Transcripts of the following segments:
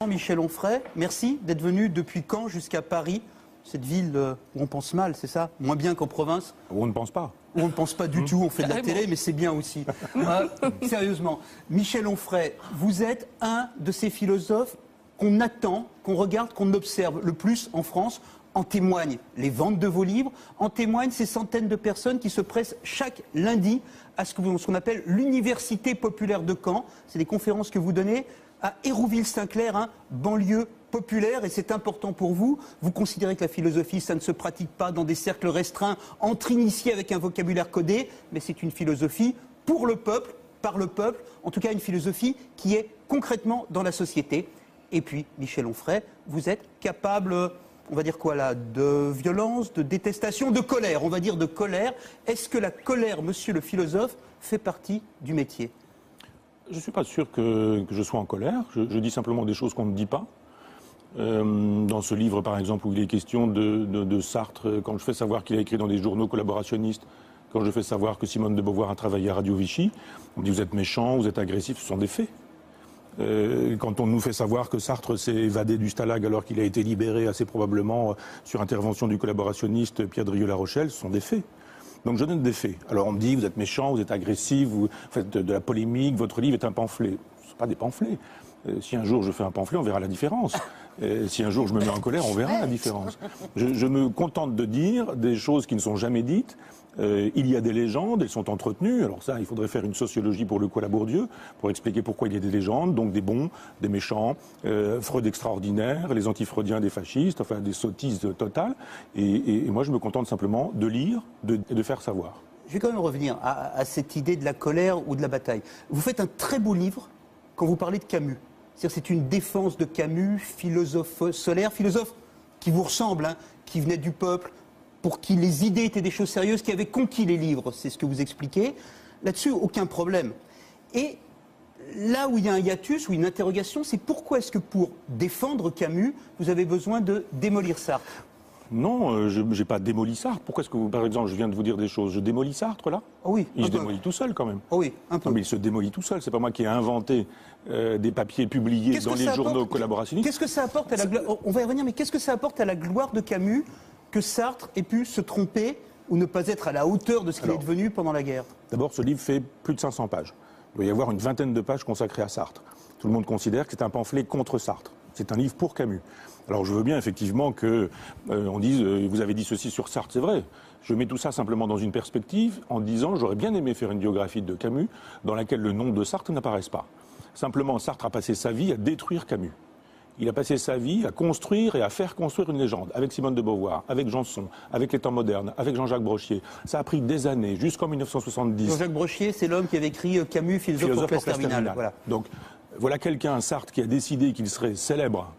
Michel Onfray, merci d'être venu depuis Caen jusqu'à Paris, cette ville où on pense mal, c'est ça? Moins bien qu'en province? Où on ne pense pas. Où on ne pense pas du tout, on fait de la télé, mais c'est bien aussi. Sérieusement, Michel Onfray, vous êtes un de ces philosophes qu'on attend, qu'on regarde, qu'on observe le plus en France. En témoignent les ventes de vos livres, en témoignent ces centaines de personnes qui se pressent chaque lundi à ce qu'on appelle l'Université populaire de Caen. C'est des conférences que vous donnez à Hérouville-Saint-Clair, banlieue populaire, et c'est important pour vous. Vous considérez que la philosophie, ça ne se pratique pas dans des cercles restreints, entre initiés avec un vocabulaire codé, mais c'est une philosophie pour le peuple, par le peuple, en tout cas une philosophie qui est concrètement dans la société. Et puis, Michel Onfray, vous êtes capable, on va dire quoi là, de violence, de détestation, de colère, on va dire de colère. Est-ce que la colère, monsieur le philosophe, fait partie du métier? Je ne suis pas sûr que je sois en colère. Je dis simplement des choses qu'on ne dit pas. Dans ce livre, par exemple, où il est question de Sartre, quand je fais savoir qu'il a écrit dans des journaux collaborationnistes, quand je fais savoir que Simone de Beauvoir a travaillé à Radio Vichy, on me dit vous êtes méchant, vous êtes agressif, ce sont des faits. Quand on nous fait savoir que Sartre s'est évadé du Stalag alors qu'il a été libéré assez probablement sur intervention du collaborationniste Pierre Drieux-La Rochelle, ce sont des faits. Donc je donne des faits. Alors on me dit vous êtes méchant, vous êtes agressif, vous faites de la polémique, votre livre est un pamphlet. Ce ne sont pas des pamphlets. Si un jour je fais un pamphlet, on verra la différence. Si un jour je me mets en colère, on verra la différence. Je me contente de dire des choses qui ne sont jamais dites. Il y a des légendes, elles sont entretenues. Alors ça, il faudrait faire une sociologie pour le coup à la Bourdieu, pour expliquer pourquoi il y a des légendes, donc des bons, des méchants, Freud extraordinaire, les antifreudiens des fascistes, enfin des sottises totales. Et moi, je me contente simplement de lire et de faire savoir. Je vais quand même revenir à cette idée de la colère ou de la bataille. Vous faites un très beau livre quand vous parlez de Camus. C'est une défense de Camus, philosophe solaire, philosophe qui vous ressemble, qui venait du peuple, pour qui les idées étaient des choses sérieuses, qui avait conquis les livres, c'est ce que vous expliquez. Là-dessus, aucun problème. Et là où il y a un hiatus, ou une interrogation, c'est pourquoi est-ce que pour défendre Camus, vous avez besoin de démolir Sartre? Non, je n'ai pas démoli Sartre. Pourquoi est-ce que, par exemple, je viens de vous dire des choses? Je démolis Sartre, là? Oh oui. Il se démolit tout seul, quand même. Oh oui, un peu. Non, mais il se démolit tout seul. C'est pas moi qui ai inventé des papiers publiés dans les journaux collaborationnistes. Qu'est-ce que ça apporte à la gloire? On va y revenir, mais qu'est-ce que ça apporte à la gloire de Camus que Sartre ait pu se tromper ou ne pas être à la hauteur de ce qu'il est devenu pendant la guerre? D'abord, ce livre fait plus de 500 pages. Il doit y avoir une vingtaine de pages consacrées à Sartre. Tout le monde considère que c'est un pamphlet contre Sartre. C'est un livre pour Camus. Alors je veux bien effectivement que on dise vous avez dit ceci sur Sartre, c'est vrai. Je mets tout ça simplement dans une perspective en disant j'aurais bien aimé faire une biographie de Camus dans laquelle le nom de Sartre n'apparaisse pas. Simplement, Sartre a passé sa vie à détruire Camus. Il a passé sa vie à construire et à faire construire une légende, avec Simone de Beauvoir, avec Janson, avec les temps modernes, avec Jean-Jacques Brochier. Ça a pris des années, jusqu'en 1970. Jean-Jacques Brochier, c'est l'homme qui avait écrit Camus, philosophe pour classe terminale. Voilà. Donc, voilà quelqu'un, Sartre, qui a décidé qu'il serait célèbre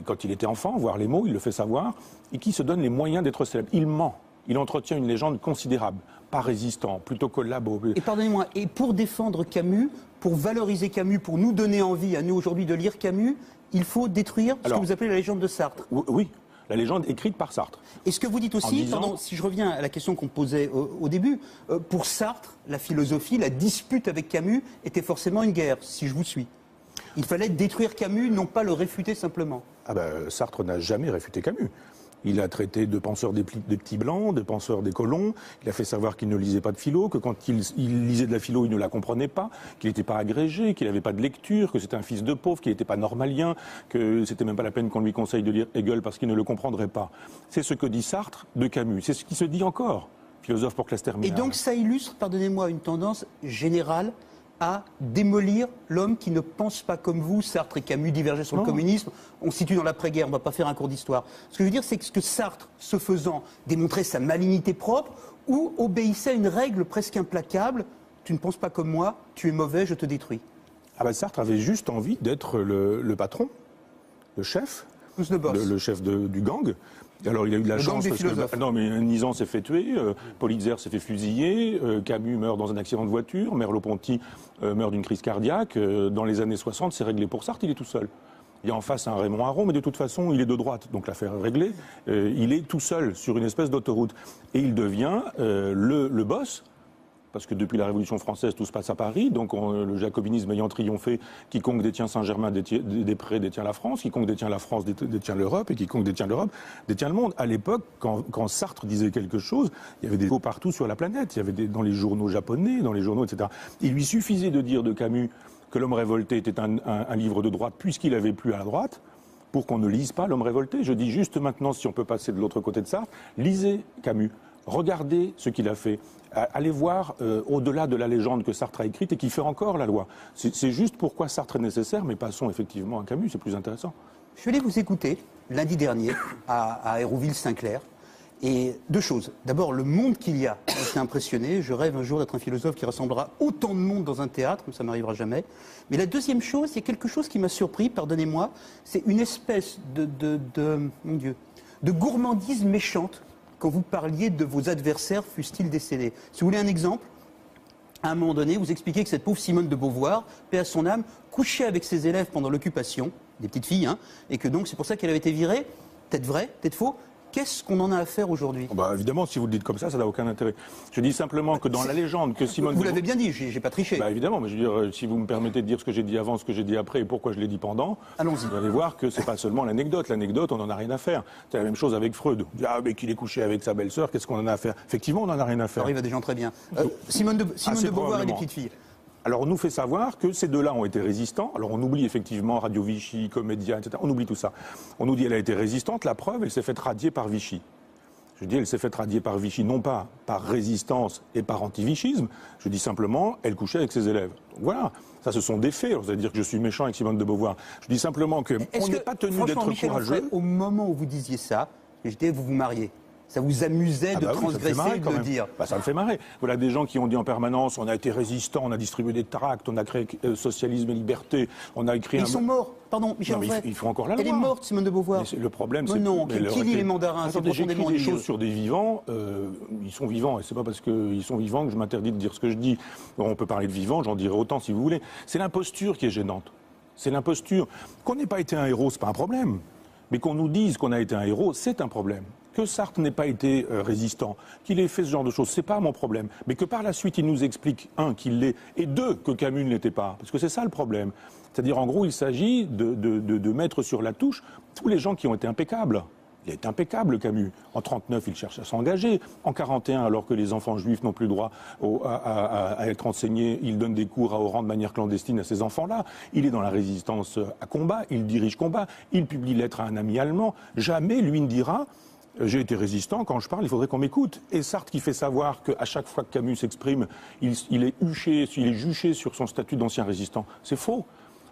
quand il était enfant, voir les mots, il le fait savoir, et qui se donne les moyens d'être célèbre. Il ment. Il entretient une légende considérable, pas résistant, plutôt collabo. Et pardonnez-moi, et pour défendre Camus, pour valoriser Camus, pour nous donner envie à nous aujourd'hui de lire Camus, il faut détruire ce que vous appelez la légende de Sartre. Oui, la légende écrite par Sartre. Et ce que vous dites aussi, si je reviens à la question qu'on posait au début, pour Sartre, la philosophie, la dispute avec Camus était forcément une guerre, si je vous suis. Il fallait détruire Camus, non pas le réfuter simplement. Sartre n'a jamais réfuté Camus. Il a traité de penseur des petits blancs, de penseur des colons. Il a fait savoir qu'il ne lisait pas de philo, que quand il lisait de la philo, il ne la comprenait pas, qu'il n'était pas agrégé, qu'il n'avait pas de lecture, que c'était un fils de pauvre, qu'il n'était pas normalien, que c'était même pas la peine qu'on lui conseille de lire Hegel parce qu'il ne le comprendrait pas. C'est ce que dit Sartre de Camus. C'est ce qui se dit encore, philosophe pour classe terminale. Et donc ça illustre, pardonnez-moi, une tendance générale à démolir l'homme qui ne pense pas comme vous. Sartre et Camus divergeaient sur le communisme. On se situe dans l'après-guerre, on ne va pas faire un cours d'histoire. Ce que je veux dire, c'est que Sartre, ce faisant, démontrait sa malignité propre ou obéissait à une règle presque implacable. Tu ne penses pas comme moi, tu es mauvais, je te détruis. Sartre avait juste envie d'être le patron, le chef. Le chef du gang. Alors il a eu de la chance parce que non mais Nizan s'est fait tuer, Politzer s'est fait fusiller, Camus meurt dans un accident de voiture, Merleau-Ponty meurt d'une crise cardiaque. Dans les années 60, c'est réglé pour Sartre, il est tout seul. Il y a en face un Raymond Aron, mais de toute façon, il est de droite, donc l'affaire est réglée. Il est tout seul sur une espèce d'autoroute. Et il devient le boss parce que depuis la Révolution française, tout se passe à Paris. Donc le jacobinisme ayant triomphé, quiconque détient Saint-Germain-des-Prés détient la France, quiconque détient la France détient l'Europe, et quiconque détient l'Europe détient le monde. À l'époque, quand Sartre disait quelque chose, il y avait des échos partout sur la planète. Il y avait dans les journaux japonais, dans les journaux, etc. Il lui suffisait de dire de Camus que L'homme révolté était un livre de droite, puisqu'il avait plu à la droite, pour qu'on ne lise pas L'homme révolté. Je dis juste maintenant, si on peut passer de l'autre côté de Sartre, lisez Camus. Regardez ce qu'il a fait. Allez voir au-delà de la légende que Sartre a écrite et qui fait encore la loi. C'est juste pourquoi Sartre est nécessaire, mais passons effectivement à Camus, c'est plus intéressant. Je suis allé vous écouter lundi dernier à Hérouville-Saint-Clair. Et deux choses. D'abord, le monde qu'il y a. J'étais impressionné. Je rêve un jour d'être un philosophe qui rassemblera autant de monde dans un théâtre, mais ça m'arrivera jamais. Mais la deuxième chose, il y a quelque chose qui m'a surpris, pardonnez-moi, c'est une espèce mon Dieu, de gourmandise méchante quand vous parliez de vos adversaires, fussent-ils décédés. Si vous voulez un exemple, à un moment donné, vous expliquez que cette pauvre Simone de Beauvoir, paix à son âme, couchait avec ses élèves pendant l'occupation, des petites filles, hein, et que donc c'est pour ça qu'elle avait été virée. Peut-être vrai, peut-être faux. Qu'est-ce qu'on en a à faire aujourd'hui ? Évidemment, si vous le dites comme ça n'a aucun intérêt. Je dis simplement que dans la légende que Simone... Vous l'avez bien dit, j'ai pas triché. Évidemment, mais je veux dire, si vous me permettez de dire ce que j'ai dit avant, ce que j'ai dit après et pourquoi je l'ai dit pendant, allons-y. Vous allez voir que c'est pas seulement l'anecdote. L'anecdote, on n'en a rien à faire. C'est la même chose avec Freud. Mais qu'il est couché avec sa belle-sœur, qu'est-ce qu'on en a à faire ? Effectivement, on n'en a rien à faire. Ça arrive à des gens très bien. Simone de Beauvoir et les petites filles. Alors on nous fait savoir que ces deux-là ont été résistants. Alors on oublie effectivement Radio Vichy, Comédia, etc. On oublie tout ça. On nous dit qu'elle a été résistante. La preuve, elle s'est faite radier par Vichy. Je dis, elle s'est faite radier par Vichy, non pas par résistance et par anti-vichisme. Je dis simplement, elle couchait avec ses élèves. Donc voilà, ça ce sont des faits. Alors, vous allez dire que je suis méchant avec Simone de Beauvoir. Je dis simplement qu'on n'est pas tenu d'être courageux. Au moment où vous disiez ça, vous vous mariez. Ça vous amusait de transgresser et de le dire. Ça me fait marrer. Voilà des gens qui ont dit en permanence, on a été résistants, on a distribué des tracts, on a créé Socialisme et Liberté, on a écrit... Ils sont morts, pardon, Michel Onfray. Ils font encore la loi. Elle est morte, Simone de Beauvoir. Le problème, c'est... Non, qui lit les mandarins ? Attendez, j'écris des choses sur des vivants, ils sont vivants, et c'est pas parce qu'ils sont vivants que je m'interdis de dire ce que je dis. Bon, on peut parler de vivants, j'en dirai autant si vous voulez. C'est l'imposture qui est gênante. C'est l'imposture. Qu'on n'ait pas été un héros, c'est pas un problème. Mais qu'on nous dise qu'on a été un héros, c'est un problème. Que Sartre n'ait pas été résistant, qu'il ait fait ce genre de choses, c'est pas mon problème. Mais que par la suite, il nous explique, un, qu'il l'est, et deux, que Camus ne l'était pas. Parce que c'est ça le problème. C'est-à-dire, en gros, il s'agit de mettre sur la touche tous les gens qui ont été impeccables. Il est impeccable, Camus. En 1939, il cherche à s'engager. En 1941, alors que les enfants juifs n'ont plus le droit à être enseignés, il donne des cours à Oran de manière clandestine à ces enfants-là. Il est dans la résistance à combat, il dirige combat, il publie lettre à un ami allemand. Jamais, lui, ne dira... J'ai été résistant, quand je parle, il faudrait qu'on m'écoute. Et Sartre qui fait savoir qu'à chaque fois que Camus s'exprime, il est juché sur son statut d'ancien résistant. C'est faux.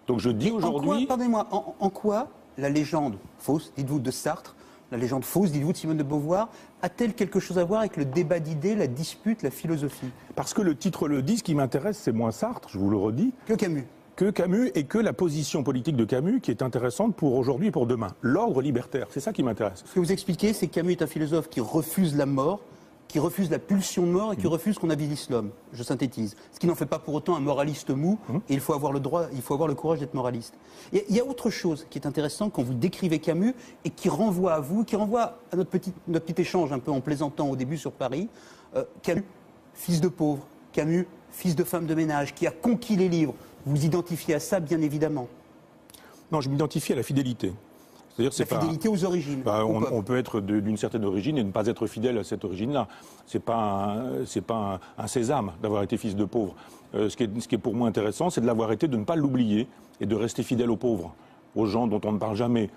Donc je dis aujourd'hui... Pardonnez-moi, en quoi la légende fausse, dites-vous, de Sartre, la légende fausse, dites-vous, de Simone de Beauvoir, a-t-elle quelque chose à voir avec le débat d'idées, la dispute, la philosophie ? Parce que le titre le dit, ce qui m'intéresse, c'est moins Sartre, je vous le redis. Que Camus. Que Camus et que la position politique de Camus qui est intéressante pour aujourd'hui et pour demain. L'ordre libertaire, c'est ça qui m'intéresse. Ce que vous expliquez, c'est que Camus est un philosophe qui refuse la mort, qui refuse la pulsion de mort et qui refuse qu'on avilisse l'homme. Je synthétise. Ce qui n'en fait pas pour autant un moraliste mou, et il faut avoir le droit, il faut avoir le courage d'être moraliste. Il y a autre chose qui est intéressant quand vous décrivez Camus et qui renvoie à vous, qui renvoie à notre petit échange un peu en plaisantant au début sur Paris. Camus, fils de pauvre, Camus, fils de femme de ménage, qui a conquis les livres. Vous identifiez à ça, bien évidemment. Non, je m'identifie à la fidélité. C'est-à-dire, la fidélité aux origines. On peut être d'une certaine origine et ne pas être fidèle à cette origine-là. C'est pas un sésame d'avoir été fils de pauvre. Ce qui est pour moi intéressant, c'est de l'avoir été, de ne pas l'oublier et de rester fidèle aux pauvres, aux gens dont on ne parle jamais,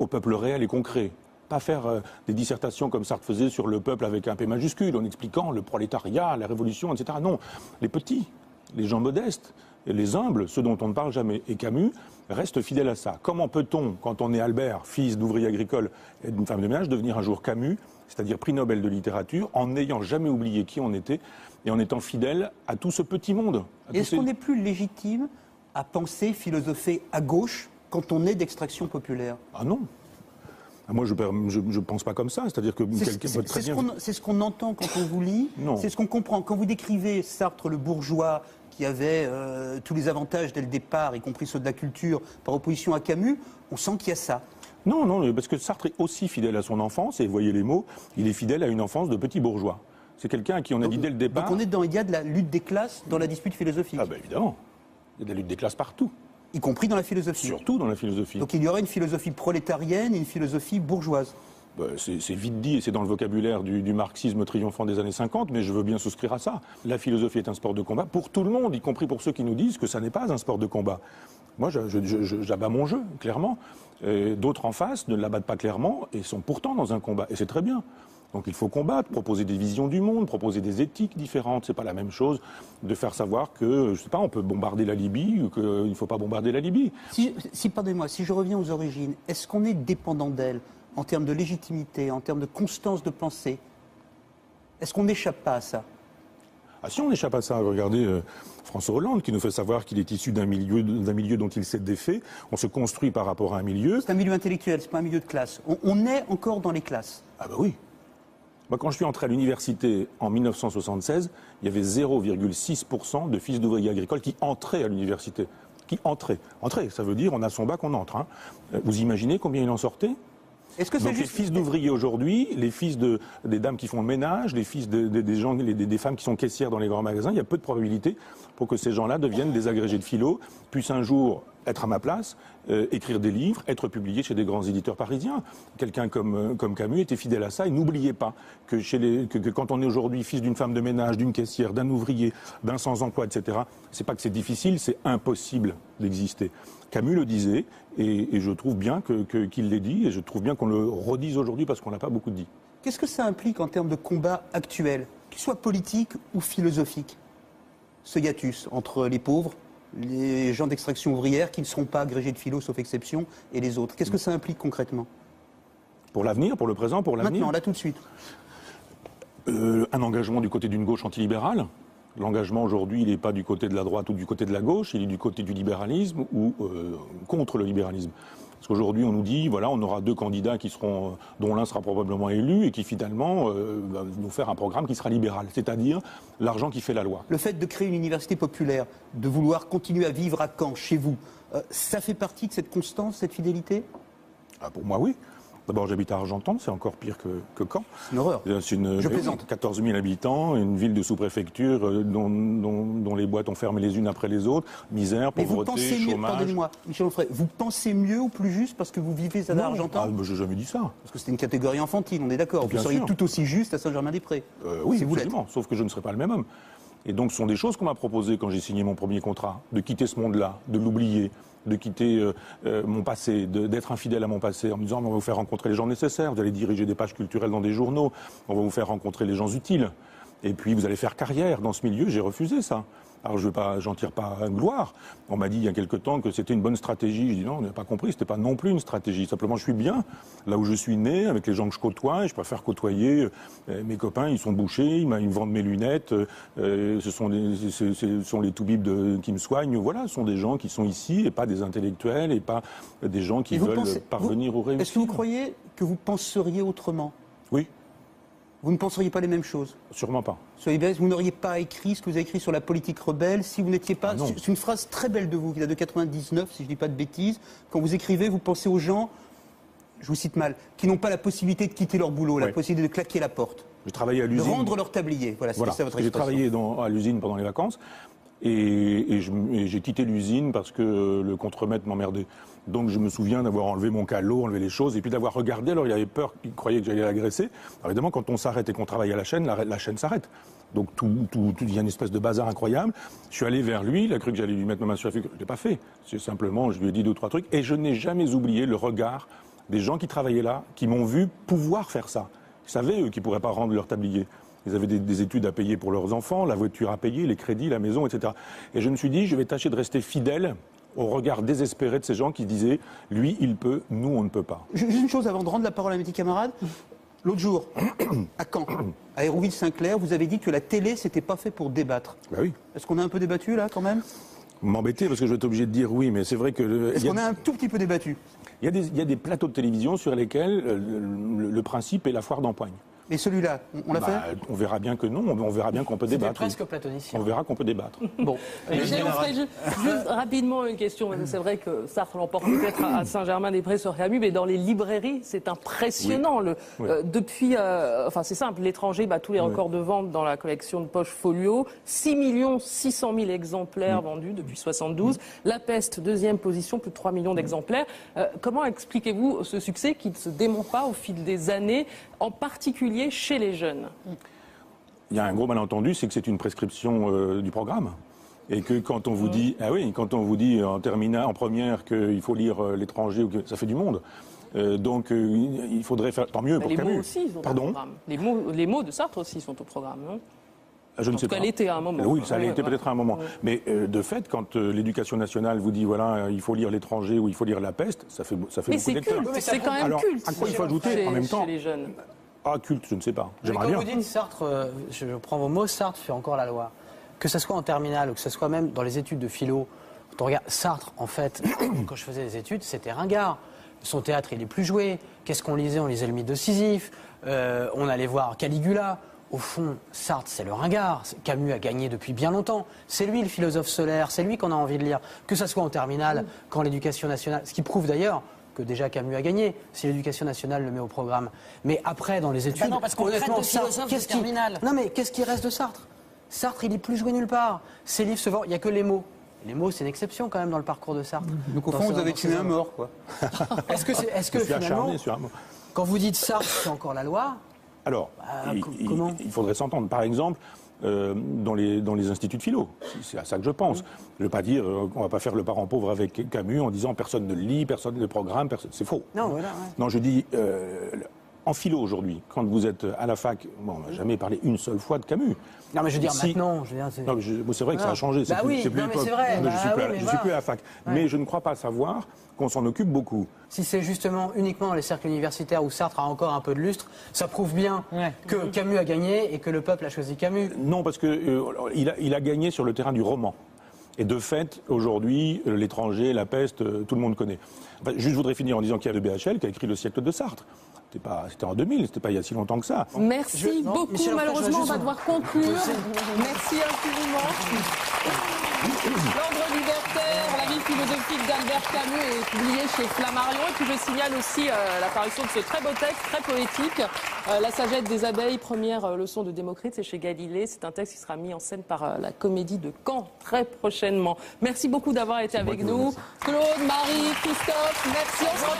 au peuple réel et concret. Pas faire des dissertations comme Sartre faisait sur le peuple avec un P majuscule, en expliquant le prolétariat, la révolution, etc. Non, les petits, les gens modestes, les humbles, ceux dont on ne parle jamais. Et Camus reste fidèle à ça. Comment peut-on, quand on est Albert, fils d'ouvrier agricole et d'une femme de ménage, devenir un jour Camus, c'est-à-dire prix Nobel de littérature, en n'ayant jamais oublié qui on était et en étant fidèle à tout ce petit monde. Est-ce qu'on est plus légitime à penser, philosopher à gauche quand on est d'extraction populaire ? Ah non. Moi, je ne pense pas comme ça. C'est-à-dire que c'est ce qu'on entend quand on vous lit. C'est ce qu'on comprend. Quand vous décrivez Sartre, le bourgeois, qui avait tous les avantages dès le départ, y compris ceux de la culture, par opposition à Camus, on sent qu'il y a ça. Non, parce que Sartre est aussi fidèle à son enfance, et voyez les mots, il est fidèle à une enfance de petit bourgeois. C'est quelqu'un à qui on a dit dès le départ... Donc on est dans, il y a de la lutte des classes dans la dispute philosophique. Ah ben évidemment. Il y a de la lutte des classes partout. Y compris dans la philosophie. Surtout dans la philosophie. Donc il y aurait une philosophie prolétarienne et une philosophie bourgeoise. C'est vite dit et c'est dans le vocabulaire du marxisme triomphant des années 50, mais je veux bien souscrire à ça. La philosophie est un sport de combat pour tout le monde, y compris pour ceux qui nous disent que ça n'est pas un sport de combat. Moi, j'abats mon jeu, clairement. D'autres en face ne l'abattent pas clairement et sont pourtant dans un combat. Et c'est très bien. Donc il faut combattre, proposer des visions du monde, proposer des éthiques différentes. C'est pas la même chose de faire savoir que, je sais pas, on peut bombarder la Libye ou qu'il ne faut pas bombarder la Libye. Pardonnez-moi, si je reviens aux origines, est-ce qu'on est dépendant d'elle en termes de légitimité, en termes de constance de pensée? Est-ce qu'on n'échappe pas à ça? Ah si on n'échappe à ça, regardez François Hollande qui nous fait savoir qu'il est issu d'un milieu dont il s'est défait. On se construit par rapport à un milieu. C'est un milieu intellectuel, c'est pas un milieu de classe. On est encore dans les classes. Ah bah oui. Moi, quand je suis entré à l'université en 1976, il y avait 0,6% de fils d'ouvriers agricoles qui entraient à l'université. Qui entraient. Entrer, ça veut dire on a son bac, on entre. Hein. Vous imaginez combien il en sortait? Est-ce que c'est juste... les fils d'ouvriers aujourd'hui, les fils des dames qui font le ménage, les fils des femmes qui sont caissières dans les grands magasins, il y a peu de probabilité pour que ces gens-là deviennent des agrégés de philo, puissent un jour être à ma place, écrire des livres, être publiés chez des grands éditeurs parisiens. Quelqu'un comme Camus était fidèle à ça et n'oubliez pas que quand on est aujourd'hui fils d'une femme de ménage, d'une caissière, d'un ouvrier, d'un sans-emploi, etc., c'est pas que c'est difficile, c'est impossible d'exister. Camus le disait et je trouve bien qu'il l'ait dit et je trouve bien qu'on le redise aujourd'hui parce qu'on l'a pas beaucoup dit. Qu'est-ce que ça implique en termes de combat actuel, qu'il soit politique ou philosophique, ce hiatus entre les pauvres, les gens d'extraction ouvrière qui ne seront pas agrégés de philo sauf exception et les autres? Qu'est-ce que ça implique concrètement? Pour l'avenir, pour le présent, pour l'avenir? Maintenant, là tout de suite. Un engagement du côté d'une gauche antilibérale. L'engagement aujourd'hui, il n'est pas du côté de la droite ou du côté de la gauche, il est du côté du libéralisme ou contre le libéralisme. Parce qu'aujourd'hui, on nous dit, voilà, on aura deux candidats dont l'un sera probablement élu et qui finalement va nous faire un programme qui sera libéral, c'est-à-dire l'argent qui fait la loi. Le fait de créer une université populaire, de vouloir continuer à vivre à Caen, chez vous, ça fait partie de cette constance, cette fidélité? Pour moi, oui. D'abord, j'habite à Argentan, c'est encore pire que Caen. C'est une horreur. Je plaisante. 14 000 habitants, une ville de sous-préfecture dont les boîtes ont fermé les unes après les autres, misère, pauvreté, chômage. Pardonnez-moi, Michel Onfray, vous pensez mieux ou plus juste parce que vous vivez à Argentan? Je n'ai jamais dit ça. Parce que c'était une catégorie enfantine, on est d'accord. Vous seriez tout aussi juste à Saint-Germain-des-Prés. Oui, si absolument, sauf que je ne serai pas le même homme. Et donc, ce sont des choses qu'on m'a proposées quand j'ai signé mon premier contrat, de quitter ce monde-là, de l'oublier, de quitter mon passé, d'être infidèle à mon passé, en me disant on va vous faire rencontrer les gens nécessaires, vous allez diriger des pages culturelles dans des journaux, on va vous faire rencontrer les gens utiles, et puis vous allez faire carrière dans ce milieu. J'ai refusé ça. Alors j'en tire pas gloire. On m'a dit il y a quelque temps que c'était une bonne stratégie. Je dis non, on n'a pas compris, c'était pas non plus une stratégie. Simplement, je suis bien là où je suis né, avec les gens que je côtoie, et je préfère côtoyer mes copains. Ils sont bouchés, ils me vendent mes lunettes. Ce sont les toubibs qui me soignent. Voilà, ce sont des gens qui sont ici et pas des intellectuels et pas des gens qui veulent parvenir au réussir. Est-ce que vous croyez que vous penseriez autrement? Oui. Vous ne penseriez pas les mêmes choses? Sûrement pas. Vous n'auriez pas écrit ce que vous avez écrit sur la politique rebelle si vous n'étiez pas... C'est une phrase très belle de vous, qui date de 99, si je ne dis pas de bêtises. Quand vous écrivez, vous pensez aux gens, je vous cite mal, qui n'ont pas la possibilité de quitter leur boulot, la possibilité de claquer la porte. J'ai travaillé à l'usine. De rendre leur tablier. Voilà, c'est ça votre expression. J'ai travaillé à l'usine pendant les vacances. Et j'ai quitté l'usine parce que le contremaître m'emmerdait. Donc je me souviens d'avoir enlevé mon calot, enlevé les choses, et puis d'avoir regardé. Alors il avait peur, il croyait que j'allais l'agresser. Alors évidemment, quand on s'arrête et qu'on travaille à la chaîne s'arrête. Donc il y a une espèce de bazar incroyable. Je suis allé vers lui, il a cru que j'allais lui mettre ma main sur la figure. Je ne l'ai pas fait. C'est simplement, je lui ai dit 2 ou 3 trucs. Et je n'ai jamais oublié le regard des gens qui travaillaient là, qui m'ont vu pouvoir faire ça. Ils savaient, eux, qu'ils ne pourraient pas rendre leur tablier. Ils avaient des études à payer pour leurs enfants, la voiture à payer, les crédits, la maison, etc. Et je me suis dit, je vais tâcher de rester fidèle au regard désespéré de ces gens qui disaient, lui, il peut, nous, on ne peut pas. Juste une chose avant de rendre la parole à mes petits camarades. L'autre jour, à Caen, à Hérouville-Saint-Clair, vous avez dit que la télé, c'était pas fait pour débattre. Ben oui. Est-ce qu'on a un peu débattu, là, quand même? Vous m'embêtez parce que je vais être obligé de dire oui, mais c'est vrai que... Est-ce qu'on a un tout petit peu débattu? Il y a des plateaux de télévision sur lesquels le principe est la foire d'empoigne. Et celui-là, on l'a fait? On verra bien que non, on verra bien qu'on peut débattre. Presque platonicien. On verra qu'on peut débattre. Bon. Michel Onfray, juste rapidement une question. C'est vrai que Sartre l'emporte peut-être à Saint-Germain-des-Prés sur Camus, mais dans les librairies, c'est impressionnant. Depuis, c'est simple, L'étranger bat tous les records de vente dans la collection de poche Folio. 6 600 000 exemplaires vendus depuis 72. La Peste, deuxième position, plus de 3 millions d'exemplaires. Comment expliquez-vous ce succès qui ne se dément pas au fil des années, en particulier chez les jeunes? Il y a un gros malentendu, c'est que c'est une prescription du programme. Et que quand on vous dit, quand on vous dit en première qu'il faut lire L'étranger, ou que ça fait du monde. Il faudrait faire tant mieux pour Camus. Les mots aussi sont au programme. Les mots de Sartre aussi sont au programme. Hein. Je ne sais pas. Ça l'était à un moment. Oui, ça l'était peut-être à un moment. Mais de fait, quand l'éducation nationale vous dit il faut lire L'étranger ou il faut lire La Peste, ça fait beaucoup lecteurs. C'est quand même culte. À quoi il faut ajouter en même temps chez les jeunes. Culte, je ne sais pas. J'aimerais bien. Quand vous dites Sartre, je prends vos mots, Sartre fait encore la loi. Que ce soit en terminale ou que ce soit même dans les études de philo, quand on regarde Sartre, en fait, quand je faisais des études, c'était ringard. Son théâtre, il est plus joué. Qu'est-ce qu'on lisait? On lisait le mythe de Sisyphe. On allait voir Caligula. Au fond, Sartre, c'est le ringard. Camus a gagné depuis bien longtemps. C'est lui le philosophe solaire. C'est lui qu'on a envie de lire. Que ce soit en terminale, quand l'éducation nationale... Ce qui prouve d'ailleurs que déjà Camus a gagné, si l'éducation nationale le met au programme. Mais après, dans les études... non, parce qu'on traite de philosophe de terminale. Non, mais qu'est-ce qui reste de Sartre? Sartre, il est plus joué nulle part. Ses livres se vendent... Il n'y a que les mots. Les mots, c'est une exception quand même dans le parcours de Sartre. Donc au fond, vous avez tué un mort, quoi. Est-ce que finalement, quand vous dites Sartre, c'est encore la loi? Alors, comment il faudrait s'entendre. Par exemple, dans les instituts de philo, c'est à ça que je pense. Je ne veux pas dire qu'on ne va pas faire le parent pauvre avec Camus en disant personne ne le lit, personne ne le programme, c'est faux. Non, voilà. Non, je dis... En philo aujourd'hui, quand vous êtes à la fac, on n'a jamais parlé une seule fois de Camus. Non, mais je veux dire maintenant. C'est vrai que ça a changé. C'est plus l'époque. Je suis plus à la fac. Ouais. Mais je ne crois pas savoir qu'on s'en occupe beaucoup. Si c'est justement uniquement dans les cercles universitaires où Sartre a encore un peu de lustre, ça prouve bien que Camus a gagné et que le peuple a choisi Camus. Non, parce qu'il a gagné sur le terrain du roman. Et de fait, aujourd'hui, L'étranger, La Peste, tout le monde connaît. Enfin, juste, je voudrais finir en disant qu'il y a le BHL qui a écrit Le siècle de Sartre. C'était en 2000, c'était pas il y a si longtemps que ça. Merci beaucoup. Malheureusement, on va devoir conclure. Merci infiniment. L'Ordre libertaire, la vie philosophique d'Albert Camus est publié chez Flammarion. Et puis je signale aussi l'apparition de ce très beau texte, très poétique, La sagesse des abeilles, première leçon de Démocrite, c'est chez Galilée. C'est un texte qui sera mis en scène par la Comédie de Caen très prochainement. Merci beaucoup d'avoir été avec nous. Claude, Marie, Christophe, merci. On se retrouve.